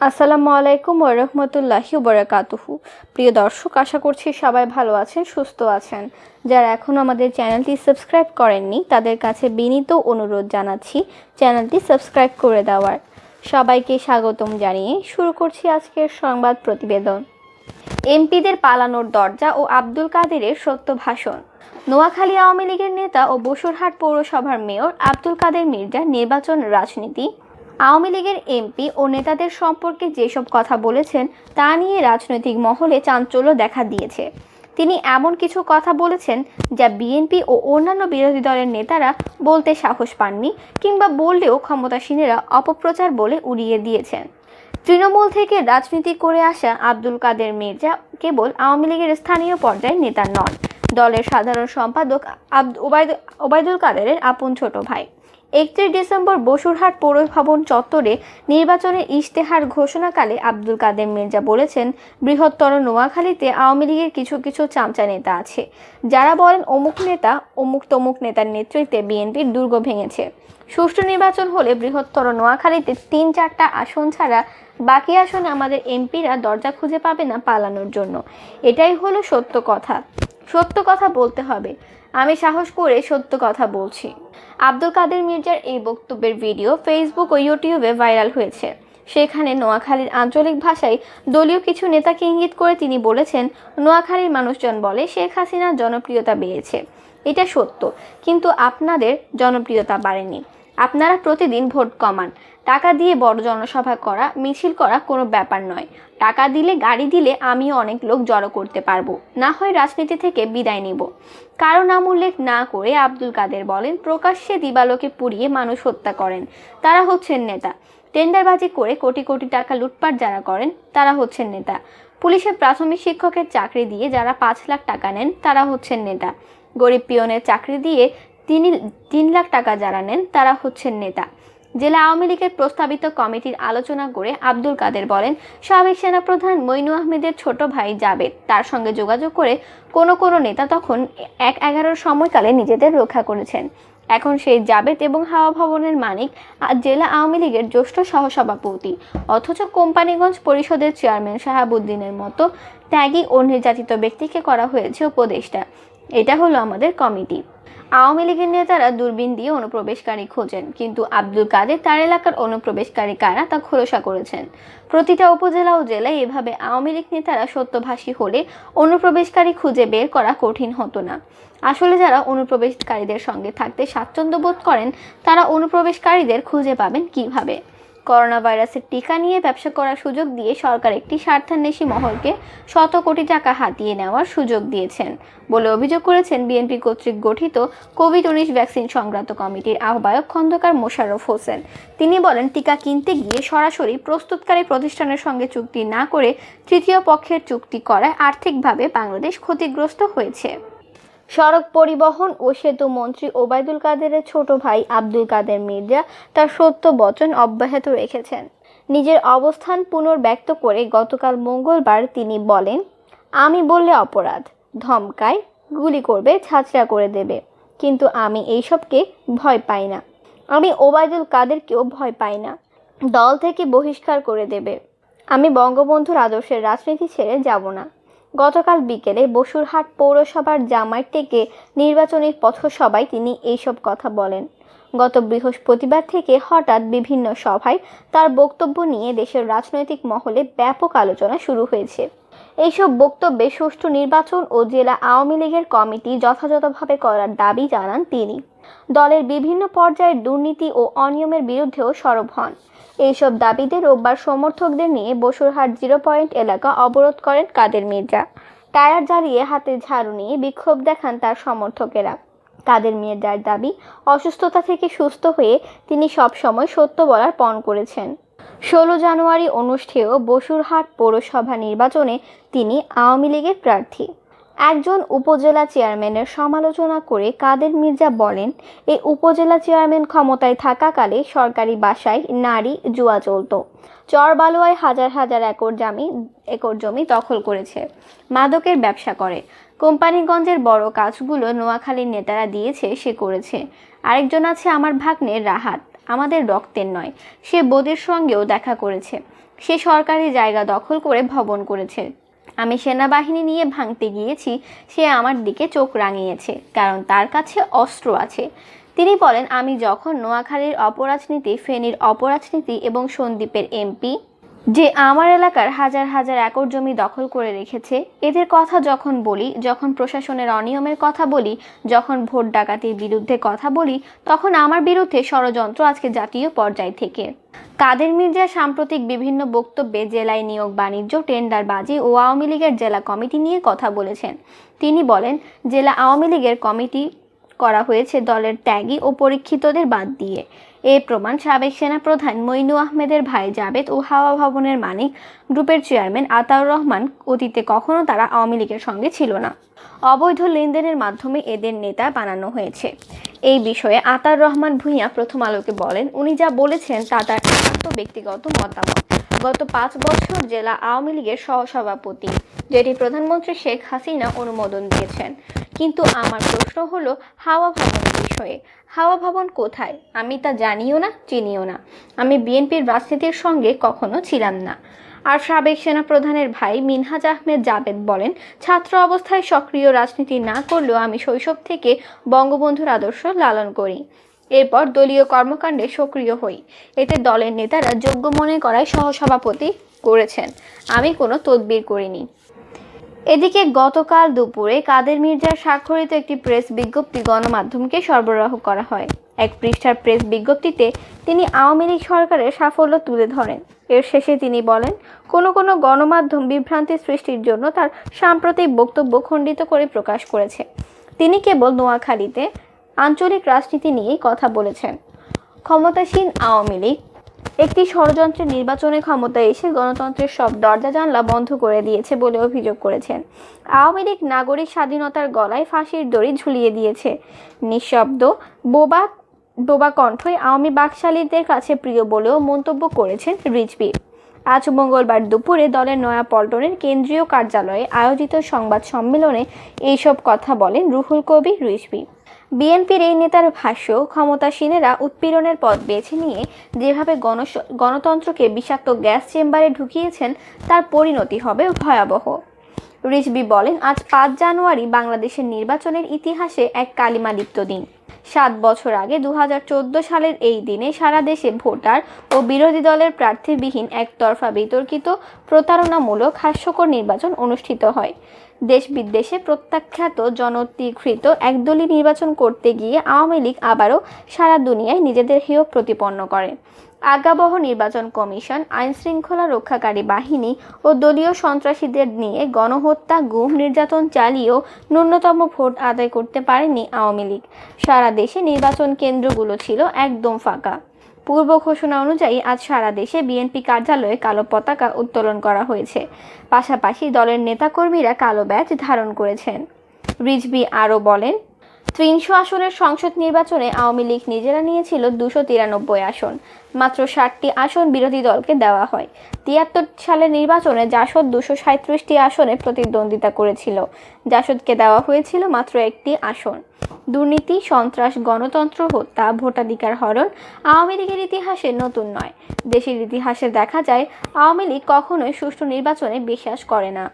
আসসালামু আলাইকুম ওয়া রাহমাতুল্লাহি ওয়া বারাকাতুহু। প্রিয় দর্শক, আশা করছি সবাই ভালো আছেন, সুস্থ আছেন। যারা এখনও আমাদের চ্যানেলটি সাবস্ক্রাইব করেননি তাদের কাছে বিনীত অনুরোধ জানাচ্ছি চ্যানেলটি সাবস্ক্রাইব করে দেওয়ার। সবাইকে স্বাগতম জানিয়ে শুরু করছি আজকের সংবাদ প্রতিবেদন। এমপিদের পালানোর দরজা ও আব্দুল কাদেরের সত্য ভাষণ। নোয়াখালী আওয়ামী লীগের নেতা ও বসুরহাট পৌরসভার মেয়র আব্দুল কাদের মির্জা নির্বাচন রাজনীতি, আওয়ামী লীগের এমপি ও নেতাদের সম্পর্কে যেসব কথা বলেছেন তা নিয়ে রাজনৈতিক মহলে চাঞ্চল্য দেখা দিয়েছে। তিনি এমন কিছু কথা বলেছেন যা বিএনপি ও অন্যান্য বিরোধী দলের নেতারা বলতে সাহস পাননি, কিংবা বললেও ক্ষমতাসীনেরা অপপ্রচার বলে উড়িয়ে দিয়েছেন। তৃণমূল থেকে রাজনীতি করে আসা আব্দুল কাদের মির্জা কেবল আওয়ামী লীগের স্থানীয় পর্যায়ের নেতা নন, দলের সাধারণ সম্পাদক ওবায়দুল কাদেরের আপন ছোট ভাই। 31 ডিসেম্বর বসুরহাট পৌর ভবন চত্বরে নির্বাচনের ইশতেহার ঘোষণাকালে আব্দুল কাদের মির্জা বলেছেন, বৃহত্তর নোয়াখালীতে আওয়ামী লীগের কিছু কিছু চামচা নেতা আছে যারা বলেন অমুক নেতা অমুক তমুক নেতার নেতৃত্বে বিএনপির দুর্গ ভেঙেছে। সুষ্ঠু নির্বাচন হলে বৃহত্তর নোয়াখালীতে 3-4টা আসন ছাড়া বাকি আসনে আমাদের এমপিরা দরজা খুঁজে পাবে না পালানোর জন্য। এটাই হলো সত্য কথা। সত্য কথা বলতে হবে। আমি সাহস করে সত্য কথা বলছি। আব্দুল কাদের মির্জার এই বক্তব্যের ভিডিও ফেসবুক ও ইউটিউবে ভাইরাল হয়েছে। সেখানে নোয়াখালীর আঞ্চলিক ভাষায় দলীয় কিছু নেতাকে ইঙ্গিত করে তিনি বলেছেন, নোয়াখালীর মানুষজন বলে শেখ হাসিনার জনপ্রিয়তা বেড়েছে। এটা সত্য, কিন্তু আপনাদের জনপ্রিয়তা বাড়েনি। আপনারা প্রতিদিন ভোট কমান। টাকা দিয়ে বড় জনসভা করা, মিছিল করা কোনো ব্যাপার নয়। টাকা দিলে, গাড়ি দিলে আমিও অনেক লোক জড়ো করতে পারবো, না হয় রাজনীতি থেকে বিদায় নিব। কারো নাম উল্লেখ না করে আব্দুল কাদের বলেন, প্রকাশ্যে দিবালোকে পুড়িয়ে মানুষ হত্যা করেন তারা হচ্ছেন নেতা। টেন্ডারবাজি করে কোটি কোটি টাকা লুটপাট যারা করেন তারা হচ্ছেন নেতা। পুলিশের প্রাথমিক শিক্ষকের চাকরি দিয়ে যারা 5 লাখ টাকা নেন তারা হচ্ছেন নেতা। গরিব পিয়নের চাকরি দিয়ে 3 লাখ টাকা যারা নেন তারা হচ্ছেন নেতা। জেলা আওয়ামী লীগের প্রস্তাবিত কমিটির আলোচনা করে আব্দুল কাদের বলেন, সাবেক সেনাপ্রধান মইনু আহমেদের ছোট ভাই জাবেদ তার সঙ্গে যোগাযোগ করে কোনো নেতা তখন 1/11 সময়কালে নিজেদের রক্ষা করেছেন। এখন সেই জাবেদ এবং হাওয়া ভবনের মালিক জেলা আওয়ামী লীগের জ্যেষ্ঠ সহসভাপতি, অথচ কোম্পানিগঞ্জ পরিষদের চেয়ারম্যান শাহাবুদ্দিনের মতো ত্যাগী ও নির্যাতিত ব্যক্তিকে করা হয়েছে উপদেষ্টা। এটা হলো আমাদের কমিটি। আওয়ামী লীগের নেতারা দূরবীন দিয়ে অনুপ্রবেশকারী খোঁজেন, কিন্তু আব্দুল কাদের তার এলাকার অনুপ্রবেশকারী কারা তা খোলসা করেছেন। প্রতিটা উপজেলা ও জেলায় এভাবে আওয়ামী লীগ নেতারা সত্যভাষী হলে অনুপ্রবেশকারী খুঁজে বের করা কঠিন হতো না। আসলে যারা অনুপ্রবেশকারীদের সঙ্গে থাকতে স্বাচ্ছন্দ্য বোধ করেন তারা অনুপ্রবেশকারীদের খুঁজে পাবেন কিভাবে? করোনা ভাইরাসের টিকা নিয়ে ব্যবসা করার সুযোগ দিয়ে সরকার একটি স্বার্থান্বেষী মহলকে শত কোটি টাকা হাতিয়ে নেওয়ার সুযোগ দিয়েছেন বলে অভিযোগ করেছেন বিএনপি কর্তৃক গঠিত কোভিড-19 ভ্যাকসিন সংক্রান্ত কমিটির আহ্বায়ক খন্দকার মোশাররফ হোসেন। তিনি বলেন, টিকা কিনতে গিয়ে সরাসরি প্রস্তুতকারী প্রতিষ্ঠানের সঙ্গে চুক্তি না করে তৃতীয় পক্ষের চুক্তি করায় আর্থিকভাবে বাংলাদেশ ক্ষতিগ্রস্ত হয়েছে। সড়ক পরিবহন ও সেতু মন্ত্রী ওবায়দুল কাদেরের ছোট ভাই আব্দুল কাদের মির্জা তার সত্য বচন অব্যাহত রেখেছেন। নিজের অবস্থান পুনর্ব্যক্ত করে গতকাল মঙ্গলবার তিনি বলেন, আমি বললে অপরাধ, ধমকায়, গুলি করবে, ছাঁচড়া করে দেবে, কিন্তু আমি এইসবকে ভয় পাই না। আমি ওবায়দুল কাদেরকেও ভয় পাই না। দল থেকে বহিষ্কার করে দেবে। আমি বঙ্গবন্ধুর আদর্শের রাজনীতি ছেড়ে যাব না। গতকাল বিকেলে বসুরহাট পৌরসভার জামাই টেকে নির্বাচনী পথসভায় তিনি এইসব কথা বলেন। গত বৃহস্পতিবার থেকে হঠাৎ বিভিন্ন সভায় তার বক্তব্য নিয়ে দেশের রাজনৈতিক মহলে ব্যাপক আলোচনা শুরু হয়েছে। এইসব বক্তব্যে সুষ্ঠু নির্বাচন ও জেলা আওয়ামী লীগের কমিটি যথাযথভাবে করার দাবি জানান তিনি। দলের বিভিন্ন পর্যায়ের দুর্নীতি ও অনিয়মের বিরুদ্ধেও সরব হন। এইসব দাবিতে রোববার সমর্থকদের নিয়ে বসুরহাট 0 পয়েন্ট এলাকা অবরোধ করেন কাদের মির্জা। টায়ার জ্বালিয়ে হাতে ঝাড়ু নিয়ে বিক্ষোভ দেখান তার সমর্থকেরা। কাদের মির্জার দাবি, অসুস্থতা থেকে সুস্থ হয়ে তিনি সব সময় সত্য বলার পণ করেছেন। 16 জানুয়ারি অনুষ্ঠেয় বসুরহাট পৌরসভা নির্বাচনে তিনি আওয়ামী লীগের প্রার্থী। একজন উপজেলা চেয়ারম্যানের সমালোচনা করে কাদের মির্জা বলেন, এই উপজেলা চেয়ারম্যান ক্ষমতায় থাকাকালে সরকারি বাসায় নারী জুয়া চলত, চরবালুয়ায় হাজার হাজার একর জমি দখল করেছে, মাদকের ব্যবসা করে, কোম্পানিগঞ্জের বড় কাজগুলো নোয়াখালীর নেতারা দিয়েছে সে করেছে। আরেকজন আছে আমার ভাগ্নের রাহাত, আমাদের রক্তের নয়, সে বদির সঙ্গেও দেখা করেছে। সে সরকারি জায়গা দখল করে ভবন করেছে। আমি সেনাবাহিনী নিয়ে ভাঙতে গিয়েছি, সে আমার দিকে চোখ রাঙিয়েছে, কারণ তার কাছে অস্ত্র আছে। তিনি বলেন, আমি যখন নোয়াখালীর অপরাজনীতি, ফেনীর অপরাজনীতি এবং সন্দ্বীপের এমপি যে আমার এলাকার হাজার হাজার একর জমি দখল করে রেখেছে, এদের কথা যখন বলি, যখন প্রশাসনের অনিয়মের কথা বলি, যখন ভোট ডাকাতির বিরুদ্ধে কথা বলি, তখন আমার বিরুদ্ধে ষড়যন্ত্র আজকে জাতীয় পর্যায় থেকে। কাদের মির্জা সাম্প্রতিক বিভিন্ন বক্তব্যে জেলায় নিয়োগ, বাণিজ্য, টেন্ডারবাজি ও আওয়ামী লীগের জেলা কমিটি নিয়ে কথা বলেছেন। তিনি বলেন, জেলা আওয়ামী লীগের কমিটি করা হয়েছে দলের ত্যাগী ও পরীক্ষিতদের বাদ দিয়ে। এ প্রমাণ সাবেক সেনাপ্রধান মইনু আহমেদের ভাই জাবেদ ও হাওয়া ভবনের মালিক গ্রুপের চেয়ারম্যান আতাউর রহমান। অতীতে কখনো তারা আওয়ামী লীগের সঙ্গে ছিল না। অবৈধ লেনদেনের মাধ্যমে এদের নেতা বানানো হয়েছে। এই বিষয়ে আতাউর রহমান ভূঁইয়া প্রথম আলোকে বলেন, উনি যা বলেছেন তা তার একান্ত ব্যক্তিগত মতামত। গত 5 বছর জেলা আওয়ামী লীগের সহসভাপতি, যেটি প্রধানমন্ত্রী শেখ হাসিনা অনুমোদন দিয়েছেন। কিন্তু আমার প্রশ্ন হলো হাওয়া ভবনের বিষয়ে। হাওয়া ভবন কোথায়? আমি তা জানিও না, চিনিও না। আমি বিএনপির রাজনীতির সঙ্গে কখনো ছিলাম না। আর সাবেক সেনাপ্রধানের ভাই মিনহাজ আহমেদ জাবেদ বলেন, ছাত্র অবস্থায় সক্রিয় রাজনীতি না করলেও আমি শৈশব থেকে বঙ্গবন্ধুর আদর্শ লালন করি। এরপর দলীয় কর্মকাণ্ডে সক্রিয় হই। এতে দলের নেতারা যোগ্য মনে করায় সহসভাপতি করেছেন। আমি কোনো তদবির করিনি। এদিকে গতকাল দুপুরে কাদের মির্জার স্বাক্ষরিত একটি প্রেস বিজ্ঞপ্তি গণমাধ্যমকে সরবরাহ করা হয়। 1 পৃষ্ঠার প্রেস বিজ্ঞপ্তিতে তিনি আওয়ামী লীগ সরকারের সাফল্য তুলে ধরেন। এর শেষে তিনি বলেন, কোনো গণমাধ্যম বিভ্রান্তি সৃষ্টির জন্য তার সাম্প্রতিক বক্তব্য খণ্ডিত করে প্রকাশ করেছে। তিনি কেবল নোয়াখালীতে আঞ্চলিক রাজনীতি নিয়েই কথা বলেছেন। ক্ষমতাসীন আওয়ামী লীগ একটি ষড়যন্ত্রের নির্বাচনে ক্ষমতায় এসে গণতন্ত্রের সব দরজা জানলা বন্ধ করে দিয়েছে বলে অভিযোগ করেছেন। আওয়ামী লীগ নাগরিক স্বাধীনতার গলায় ফাঁসির দড়ি ঝুলিয়ে দিয়েছে। নিঃশব্দ বোবা কণ্ঠই আওয়ামী বাকশালীদের কাছে প্রিয় বলেও মন্তব্য করেছেন রিজভী। আজ মঙ্গলবার দুপুরে দলের নয়াপল্টনের কেন্দ্রীয় কার্যালয়ে আয়োজিত সংবাদ সম্মেলনে এইসব কথা বলেন রুহুল কবির রিজভী। বিএনপির এই নেতার ভাষ্য, ক্ষমতাসীনেরা উৎপীড়নের পথ বেছে নিয়ে যেভাবে গণতন্ত্রকে বিষাক্ত গ্যাস চেম্বারে ঢুকিয়েছেন, তার পরিণতি হবে ভয়াবহ। রিজভী বলেন, আজ 5 জানুয়ারি বাংলাদেশের নির্বাচনের ইতিহাসে এক কালিমালিপ্ত দিন। 7 বছর আগে 2014 সালের এই দিনে সারা দেশে ভোটার ও বিরোধী দলের প্রার্থীবিহীন একতরফা বিতর্কিত প্রতারণামূলক হাস্যকর নির্বাচন অনুষ্ঠিত হয়। দেশ বিদেশে প্রত্যাখ্যাত জনতিকৃত একদলীয় নির্বাচন করতে গিয়ে আওয়ামী লীগ আবারও সারা দুনিয়ায় নিজেদের হেয় প্রতিপন্ন করে। আজ্ঞাবহ নির্বাচন কমিশন, আইনশৃঙ্খলা রক্ষাকারী বাহিনী ও দলীয় সন্ত্রাসীদের নিয়ে গণহত্যা, গুম, নির্যাতন চালিয়েও ন্যূনতম ভোট আদায় করতে পারেনি আওয়ামী লীগ। সারা দেশে নির্বাচন কেন্দ্রগুলো ছিল একদম ফাঁকা। পূর্ব ঘোষণা অনুযায়ী আজ সারা দেশে বিএনপি কার্যালয়ে কালো পতাকা উত্তোলন করা হয়েছে। পাশাপাশি দলের নেতাকর্মীরা কালো ব্যাজ ধারণ করেছেন। রিজভী আরও বলেন, 300 আসনের সংসদ নির্বাচনে আওয়ামী লীগ নিজেরা নিয়েছিল 293 আসন। মাত্র 60টি আসন বিরোধী দলকে দেওয়া হয়। 73 সালের নির্বাচনে জাসদ 237টি আসনে প্রতিদ্বন্দ্বিতা করেছিল। জাসদকে দেওয়া হয়েছিল মাত্র 1টি আসন। দুর্নীতি, সন্ত্রাস, গণতন্ত্র হত্যা, ভোটাধিকার হরণ আওয়ামী লীগের ইতিহাসে নতুন নয়। দেশের ইতিহাসে দেখা যায়, আওয়ামী লীগ কখনোই সুষ্ঠু নির্বাচনে বিশ্বাস করে না।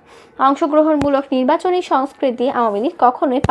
অংশগ্রহণমূলক নির্বাচনী সংস্কৃতি আওয়ামী লীগ কখনোই